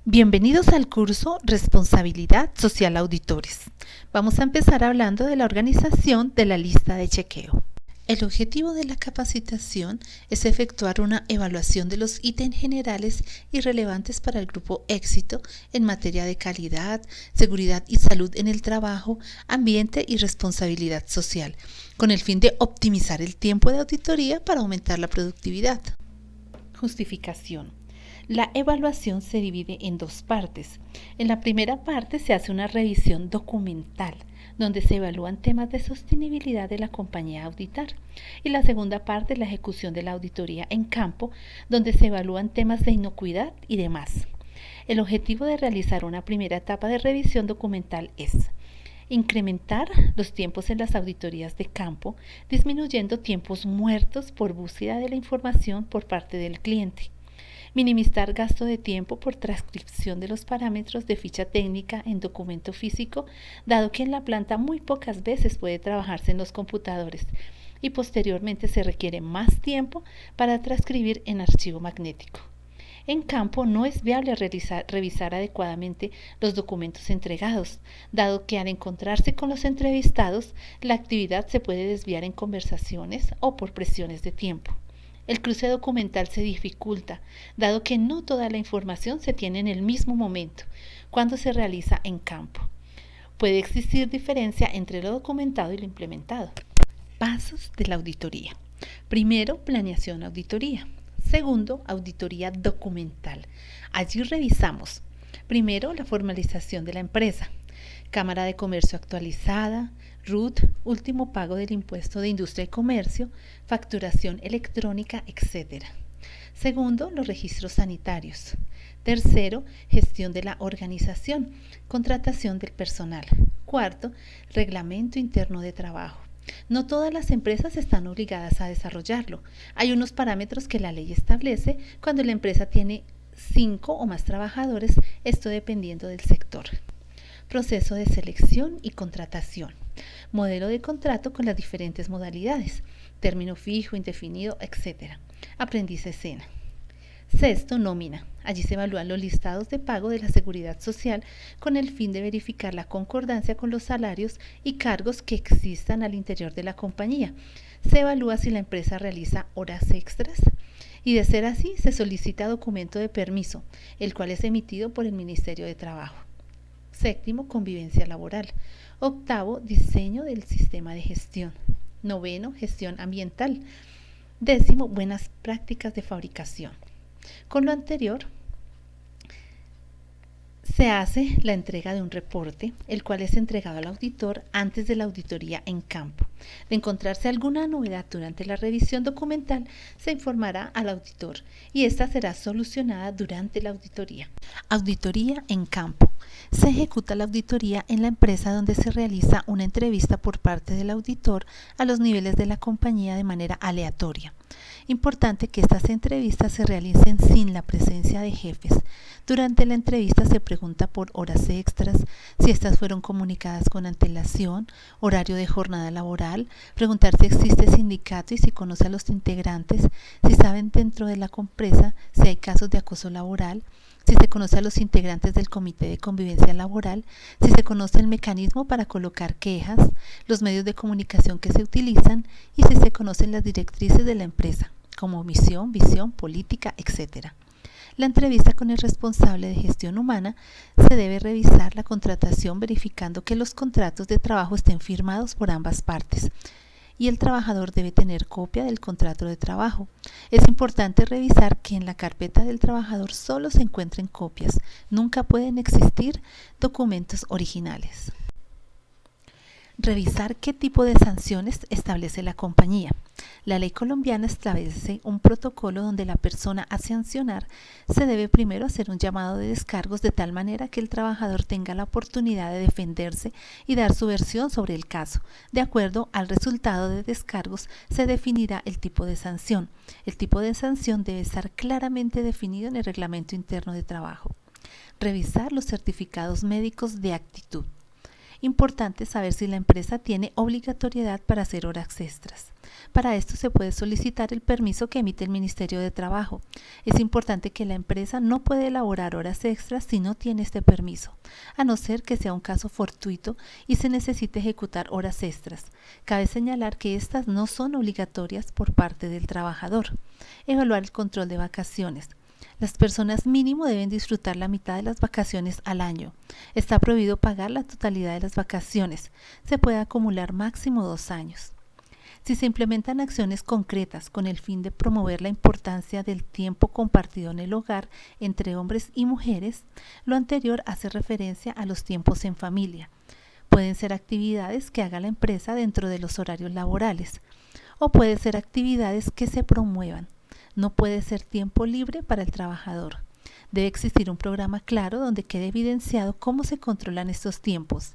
Bienvenidos al curso Responsabilidad Social Auditores. Vamos a empezar hablando de la organización de la lista de chequeo. El objetivo de la capacitación es efectuar una evaluación de los ítems generales y relevantes para el grupo éxito en materia de calidad, seguridad y salud en el trabajo, ambiente y responsabilidad social, con el fin de optimizar el tiempo de auditoría para aumentar la productividad. Justificación. La evaluación se divide en dos partes. En la primera parte se hace una revisión documental, donde se evalúan temas de sostenibilidad de la compañía a auditar. Y la segunda parte, la ejecución de la auditoría en campo, donde se evalúan temas de inocuidad y demás. El objetivo de realizar una primera etapa de revisión documental es incrementar los tiempos en las auditorías de campo, disminuyendo tiempos muertos por búsqueda de la información por parte del cliente. Minimizar gasto de tiempo por transcripción de los parámetros de ficha técnica en documento físico, dado que en la planta muy pocas veces puede trabajarse en los computadores y posteriormente se requiere más tiempo para transcribir en archivo magnético. En campo no es viable revisar adecuadamente los documentos entregados, dado que al encontrarse con los entrevistados, la actividad se puede desviar en conversaciones o por presiones de tiempo. El cruce documental se dificulta, dado que no toda la información se tiene en el mismo momento, cuando se realiza en campo. Puede existir diferencia entre lo documentado y lo implementado. Pasos de la auditoría. Primero, planeación auditoría. Segundo, auditoría documental. Allí revisamos, primero, la formalización de la empresa, Cámara de Comercio actualizada, RUT, último pago del impuesto de industria y comercio, facturación electrónica, etc. Segundo, los registros sanitarios. Tercero, gestión de la organización, contratación del personal. Cuarto, reglamento interno de trabajo. No todas las empresas están obligadas a desarrollarlo. Hay unos parámetros que la ley establece cuando la empresa tiene 5 o más trabajadores, esto dependiendo del sector. Proceso de selección y contratación. Modelo de contrato con las diferentes modalidades, término fijo, indefinido, etc. Aprendiz escena. Sexto, nómina. Allí se evalúan los listados de pago de la seguridad social con el fin de verificar la concordancia con los salarios y cargos que existan al interior de la compañía. Se evalúa si la empresa realiza horas extras y, de ser así, se solicita documento de permiso, el cual es emitido por el Ministerio de Trabajo. Séptimo, convivencia laboral. Octavo, diseño del sistema de gestión. Noveno, gestión ambiental. Décimo, buenas prácticas de fabricación. Con lo anterior, se hace la entrega de un reporte, el cual es entregado al auditor antes de la auditoría en campo. De encontrarse alguna novedad durante la revisión documental, se informará al auditor y esta será solucionada durante la auditoría. Auditoría en campo. Se ejecuta la auditoría en la empresa donde se realiza una entrevista por parte del auditor a los niveles de la compañía de manera aleatoria. Importante que estas entrevistas se realicen sin la presencia de jefes. Durante la entrevista se pregunta por horas extras, si estas fueron comunicadas con antelación, horario de jornada laboral, preguntar si existe sindicato y si conoce a los integrantes, si saben dentro de la empresa si hay casos de acoso laboral, si se conoce a los integrantes del Comité de Convivencia Laboral, si se conoce el mecanismo para colocar quejas, los medios de comunicación que se utilizan y si se conocen las directrices de la empresa, como misión, visión, política, etc. La entrevista con el responsable de gestión humana se debe revisar la contratación verificando que los contratos de trabajo estén firmados por ambas partes y el trabajador debe tener copia del contrato de trabajo. Es importante revisar que en la carpeta del trabajador solo se encuentren copias, nunca pueden existir documentos originales. Revisar qué tipo de sanciones establece la compañía. La ley colombiana establece un protocolo donde la persona a sancionar se debe primero hacer un llamado de descargos de tal manera que el trabajador tenga la oportunidad de defenderse y dar su versión sobre el caso. De acuerdo al resultado de descargos se definirá el tipo de sanción. El tipo de sanción debe estar claramente definido en el reglamento interno de trabajo. Revisar los certificados médicos de actitud. Importante saber si la empresa tiene obligatoriedad para hacer horas extras. Para esto se puede solicitar el permiso que emite el Ministerio de Trabajo. Es importante que la empresa no puede elaborar horas extras si no tiene este permiso, a no ser que sea un caso fortuito y se necesite ejecutar horas extras. Cabe señalar que estas no son obligatorias por parte del trabajador. Evaluar el control de vacaciones. Las personas mínimo deben disfrutar la mitad de las vacaciones al año. Está prohibido pagar la totalidad de las vacaciones. Se puede acumular máximo 2 años. Si se implementan acciones concretas con el fin de promover la importancia del tiempo compartido en el hogar entre hombres y mujeres, lo anterior hace referencia a los tiempos en familia. Pueden ser actividades que haga la empresa dentro de los horarios laborales, o pueden ser actividades que se promuevan. No puede ser tiempo libre para el trabajador. Debe existir un programa claro donde quede evidenciado cómo se controlan estos tiempos.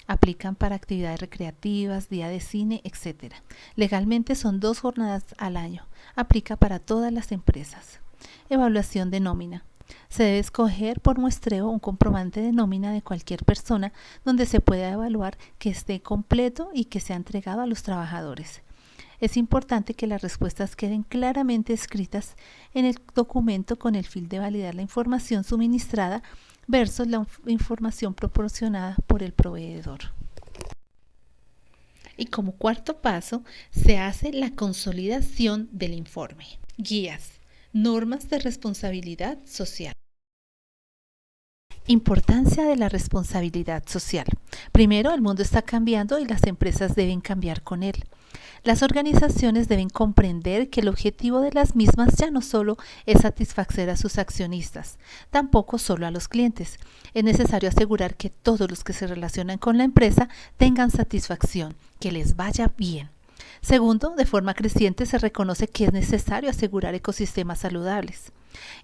Aplican para actividades recreativas, día de cine, etc. Legalmente son 2 jornadas al año. Aplica para todas las empresas. Evaluación de nómina. Se debe escoger por muestreo un comprobante de nómina de cualquier persona donde se pueda evaluar que esté completo y que sea entregado a los trabajadores. Es importante que las respuestas queden claramente escritas en el documento con el fin de validar la información suministrada versus la información proporcionada por el proveedor. Y como cuarto paso, se hace la consolidación del informe. Guías, normas de responsabilidad social. Importancia de la responsabilidad social. Primero, el mundo está cambiando y las empresas deben cambiar con él. Las organizaciones deben comprender que el objetivo de las mismas ya no solo es satisfacer a sus accionistas, tampoco solo a los clientes. Es necesario asegurar que todos los que se relacionan con la empresa tengan satisfacción, que les vaya bien. Segundo, de forma creciente se reconoce que es necesario asegurar ecosistemas saludables.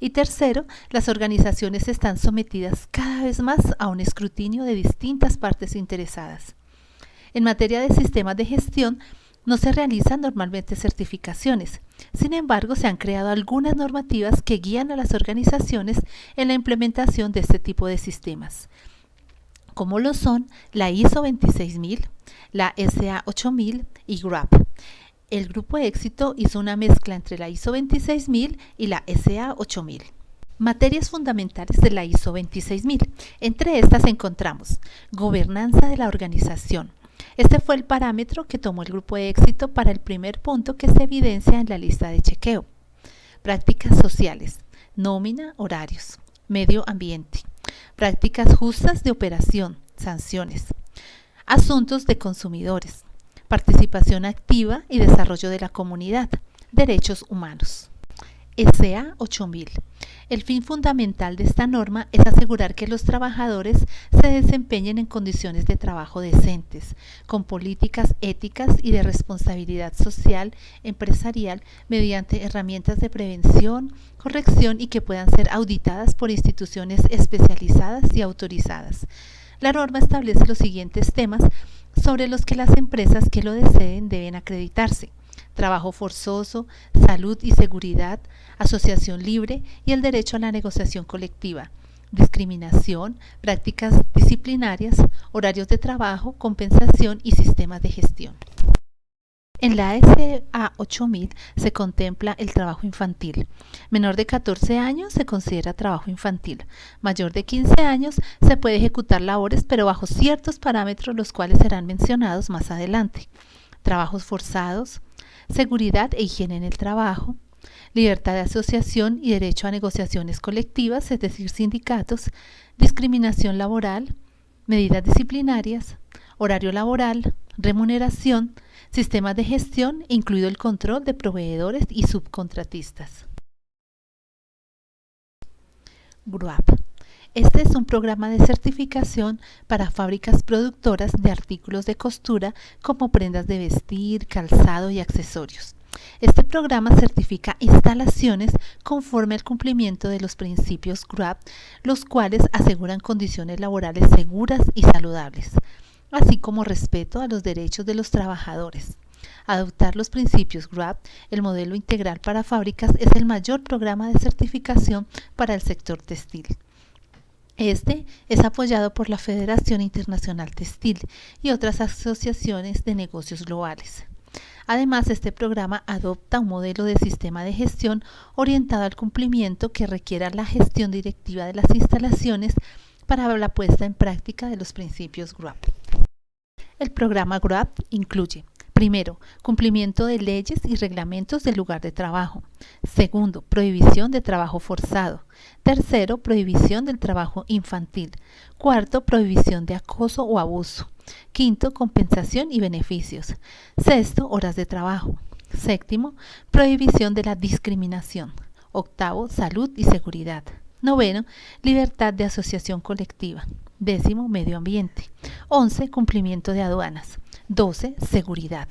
Y tercero, las organizaciones están sometidas cada vez más a un escrutinio de distintas partes interesadas. En materia de sistemas de gestión, no se realizan normalmente certificaciones. Sin embargo, se han creado algunas normativas que guían a las organizaciones en la implementación de este tipo de sistemas, como lo son la ISO 26000, la SA 8000 y GRAP. El Grupo Éxito hizo una mezcla entre la ISO 26000 y la SA 8000. Materias fundamentales de la ISO 26000. Entre estas encontramos gobernanza de la organización. Este fue el parámetro que tomó el Grupo de Éxito para el primer punto que se evidencia en la lista de chequeo. Prácticas sociales, nómina, horarios, medio ambiente, prácticas justas de operación, sanciones, asuntos de consumidores, participación activa y desarrollo de la comunidad, derechos humanos. SA 8000. El fin fundamental de esta norma es asegurar que los trabajadores se desempeñen en condiciones de trabajo decentes, con políticas éticas y de responsabilidad social empresarial mediante herramientas de prevención, corrección y que puedan ser auditadas por instituciones especializadas y autorizadas. La norma establece los siguientes temas sobre los que las empresas que lo deseen deben acreditarse: trabajo forzoso, salud y seguridad, asociación libre y el derecho a la negociación colectiva, discriminación, prácticas disciplinarias, horarios de trabajo, compensación y sistemas de gestión. En la SA 8000 se contempla el trabajo infantil. Menor de 14 años se considera trabajo infantil. Mayor de 15 años se puede ejecutar labores, pero bajo ciertos parámetros, los cuales serán mencionados más adelante. Trabajos forzados, seguridad e higiene en el trabajo, libertad de asociación y derecho a negociaciones colectivas, es decir, sindicatos, discriminación laboral, medidas disciplinarias, horario laboral, remuneración, sistemas de gestión, incluido el control de proveedores y subcontratistas. GRAP. Este es un programa de certificación para fábricas productoras de artículos de costura como prendas de vestir, calzado y accesorios. Este programa certifica instalaciones conforme al cumplimiento de los principios GRAP, los cuales aseguran condiciones laborales seguras y saludables, así como respeto a los derechos de los trabajadores. Adoptar los principios GRAP, el modelo integral para fábricas, es el mayor programa de certificación para el sector textil. Este es apoyado por la Federación Internacional Textil y otras asociaciones de negocios globales. Además, este programa adopta un modelo de sistema de gestión orientado al cumplimiento que requiera la gestión directiva de las instalaciones para la puesta en práctica de los principios GRAP. El programa GRAP incluye: primero, cumplimiento de leyes y reglamentos del lugar de trabajo. Segundo, prohibición de trabajo forzado. Tercero, prohibición del trabajo infantil. Cuarto, prohibición de acoso o abuso. Quinto, compensación y beneficios. Sexto, horas de trabajo. Séptimo, prohibición de la discriminación. Octavo, salud y seguridad. Noveno, libertad de asociación colectiva. Décimo, medio ambiente. 11, cumplimiento de aduanas. 12, seguridad.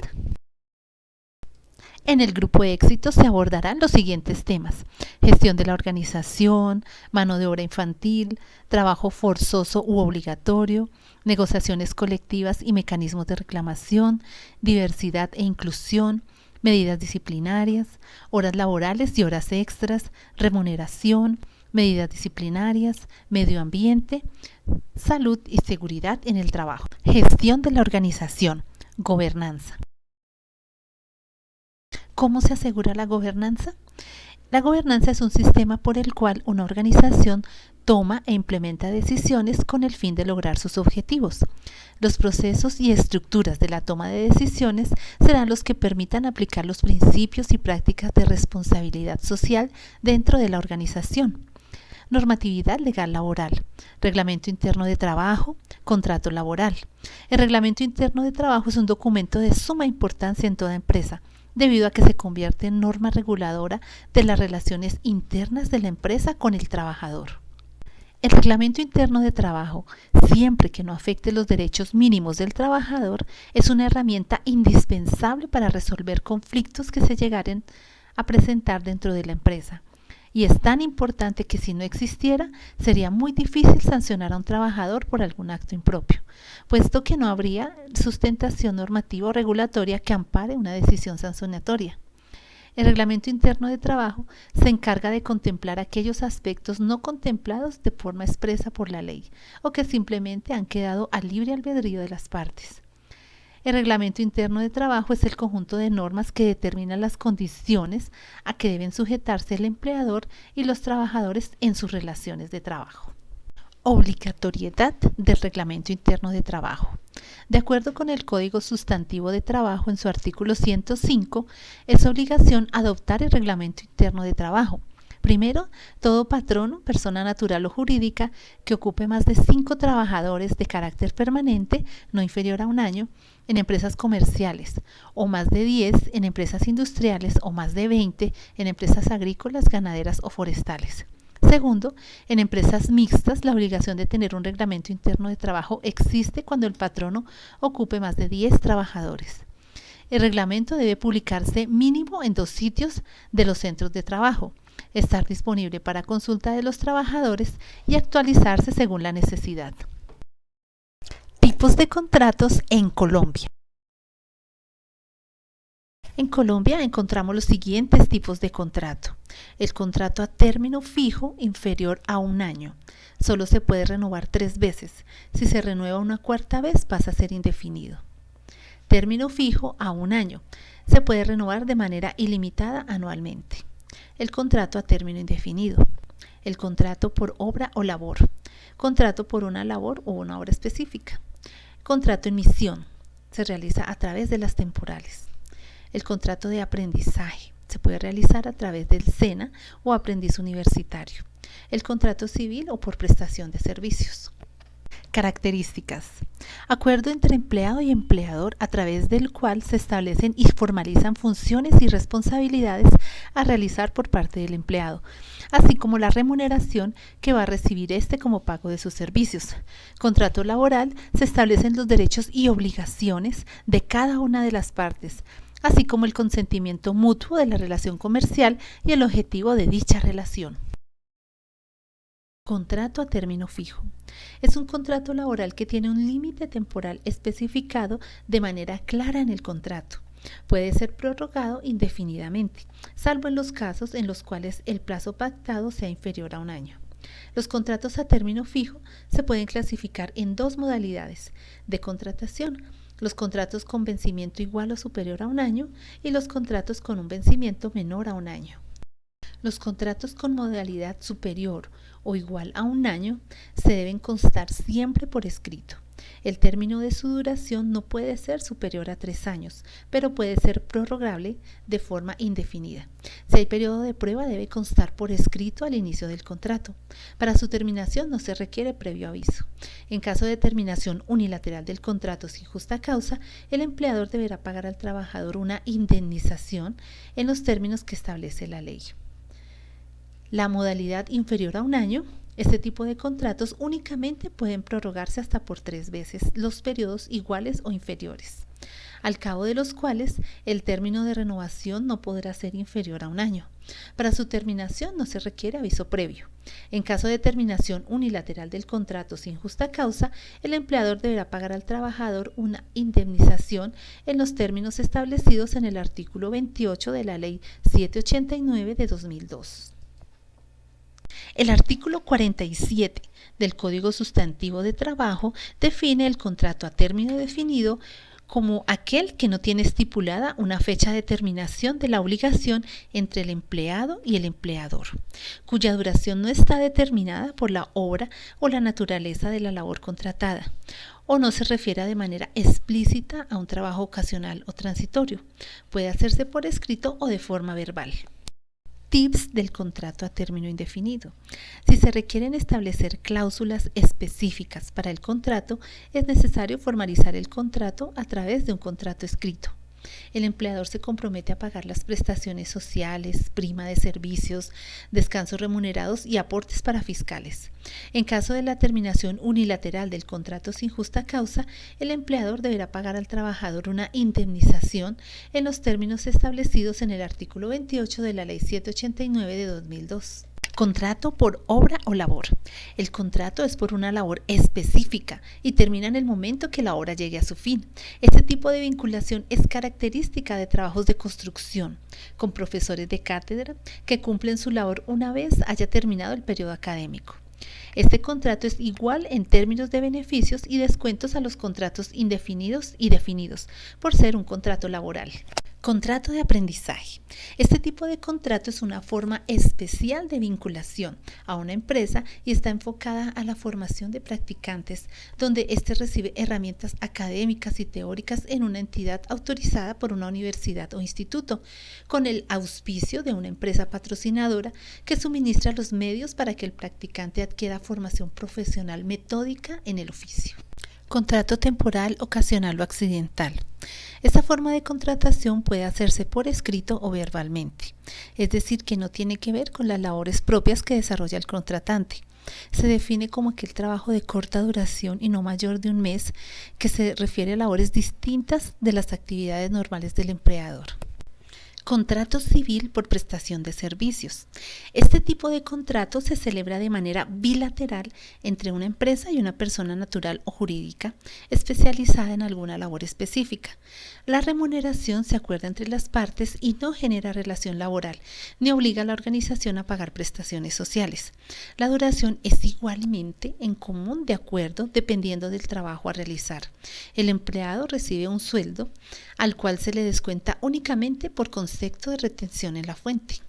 En el grupo éxito se abordarán los siguientes temas: gestión de la organización, mano de obra infantil, trabajo forzoso u obligatorio, negociaciones colectivas y mecanismos de reclamación, diversidad e inclusión, medidas disciplinarias, horas laborales y horas extras, remuneración, medidas disciplinarias, medio ambiente, salud y seguridad en el trabajo, gestión de la organización, gobernanza. ¿Cómo se asegura la gobernanza? La gobernanza es un sistema por el cual una organización toma e implementa decisiones con el fin de lograr sus objetivos. Los procesos y estructuras de la toma de decisiones serán los que permitan aplicar los principios y prácticas de responsabilidad social dentro de la organización. Normatividad legal laboral, reglamento interno de trabajo, contrato laboral. El reglamento interno de trabajo es un documento de suma importancia en toda empresa, debido a que se convierte en norma reguladora de las relaciones internas de la empresa con el trabajador. El reglamento interno de trabajo, siempre que no afecte los derechos mínimos del trabajador, es una herramienta indispensable para resolver conflictos que se llegaren a presentar dentro de la empresa. Y es tan importante que si no existiera, sería muy difícil sancionar a un trabajador por algún acto impropio, puesto que no habría sustentación normativa o regulatoria que ampare una decisión sancionatoria. El reglamento interno de trabajo se encarga de contemplar aquellos aspectos no contemplados de forma expresa por la ley o que simplemente han quedado a libre albedrío de las partes. El reglamento interno de trabajo es el conjunto de normas que determinan las condiciones a que deben sujetarse el empleador y los trabajadores en sus relaciones de trabajo. Obligatoriedad del reglamento interno de trabajo. De acuerdo con el Código Sustantivo de Trabajo, en su artículo 105, es obligación adoptar el reglamento interno de trabajo. Primero, todo patrono, persona natural o jurídica, que ocupe más de 5 trabajadores de carácter permanente, no inferior a un año, en empresas comerciales, o más de 10 en empresas industriales, o más de 20 en empresas agrícolas, ganaderas o forestales. Segundo, en empresas mixtas, la obligación de tener un reglamento interno de trabajo existe cuando el patrono ocupe más de 10 trabajadores. El reglamento debe publicarse mínimo en 2 sitios de los centros de trabajo, estar disponible para consulta de los trabajadores y actualizarse según la necesidad. Tipos de contratos en Colombia. En Colombia encontramos los siguientes tipos de contrato. El contrato a término fijo inferior a un año. Solo se puede renovar 3 veces. Si se renueva una 4ª vez pasa a ser indefinido. Término fijo a un año. Se puede renovar de manera ilimitada anualmente. El contrato a término indefinido. El contrato por obra o labor. Contrato por una labor o una obra específica. Contrato en misión. Se realiza a través de las temporales. El contrato de aprendizaje. Se puede realizar a través del SENA o aprendiz universitario. El contrato civil o por prestación de servicios. Características. Acuerdo entre empleado y empleador a través del cual se establecen y formalizan funciones y responsabilidades a realizar por parte del empleado, así como la remuneración que va a recibir éste como pago de sus servicios. Contrato laboral. Se establecen los derechos y obligaciones de cada una de las partes, así como el consentimiento mutuo de la relación comercial y el objetivo de dicha relación. Contrato a término fijo. Es un contrato laboral que tiene un límite temporal especificado de manera clara en el contrato. Puede ser prorrogado indefinidamente, salvo en los casos en los cuales el plazo pactado sea inferior a un año. Los contratos a término fijo se pueden clasificar en dos modalidades de contratación: los contratos con vencimiento igual o superior a un año y los contratos con un vencimiento menor a un año. Los contratos con modalidad superior o igual a un año se deben constar siempre por escrito. El término de su duración no puede ser superior a 3 años, pero puede ser prorrogable de forma indefinida. Si hay periodo de prueba, debe constar por escrito al inicio del contrato. Para su terminación no se requiere previo aviso. En caso de terminación unilateral del contrato sin justa causa, el empleador deberá pagar al trabajador una indemnización en los términos que establece la ley. La modalidad inferior a un año: este tipo de contratos únicamente pueden prorrogarse hasta por 3 veces los periodos iguales o inferiores, al cabo de los cuales el término de renovación no podrá ser inferior a un año. Para su terminación no se requiere aviso previo. En caso de terminación unilateral del contrato sin justa causa, el empleador deberá pagar al trabajador una indemnización en los términos establecidos en el artículo 28 de la Ley 789 de 2002. El artículo 47 del Código Sustantivo de Trabajo define el contrato a término definido como aquel que no tiene estipulada una fecha de terminación de la obligación entre el empleado y el empleador, cuya duración no está determinada por la obra o la naturaleza de la labor contratada, o no se refiere de manera explícita a un trabajo ocasional o transitorio. Puede hacerse por escrito o de forma verbal. Tips del contrato a término indefinido. Si se requieren establecer cláusulas específicas para el contrato, es necesario formalizar el contrato a través de un contrato escrito. El empleador se compromete a pagar las prestaciones sociales, prima de servicios, descansos remunerados y aportes para fiscales. En caso de la terminación unilateral del contrato sin justa causa, el empleador deberá pagar al trabajador una indemnización en los términos establecidos en el artículo 28 de la Ley 789 de 2002. Contrato por obra o labor. El contrato es por una labor específica y termina en el momento que la obra llegue a su fin. Este tipo de vinculación es característica de trabajos de construcción, con profesores de cátedra que cumplen su labor una vez haya terminado el periodo académico. Este contrato es igual en términos de beneficios y descuentos a los contratos indefinidos y definidos, por ser un contrato laboral. Contrato de aprendizaje. Este tipo de contrato es una forma especial de vinculación a una empresa y está enfocada a la formación de practicantes, donde éste recibe herramientas académicas y teóricas en una entidad autorizada por una universidad o instituto, con el auspicio de una empresa patrocinadora que suministra los medios para que el practicante adquiera formación profesional metódica en el oficio. Contrato temporal, ocasional o accidental. Esta forma de contratación puede hacerse por escrito o verbalmente, es decir, que no tiene que ver con las labores propias que desarrolla el contratante. Se define como aquel trabajo de corta duración y no mayor de un mes, que se refiere a labores distintas de las actividades normales del empleador. Contrato civil por prestación de servicios. Este tipo de contrato se celebra de manera bilateral entre una empresa y una persona natural o jurídica especializada en alguna labor específica. La remuneración se acuerda entre las partes y no genera relación laboral, ni obliga a la organización a pagar prestaciones sociales. La duración es igualmente en común de acuerdo dependiendo del trabajo a realizar. El empleado recibe un sueldo al cual se le descuenta únicamente por concepto de retención en la fuente.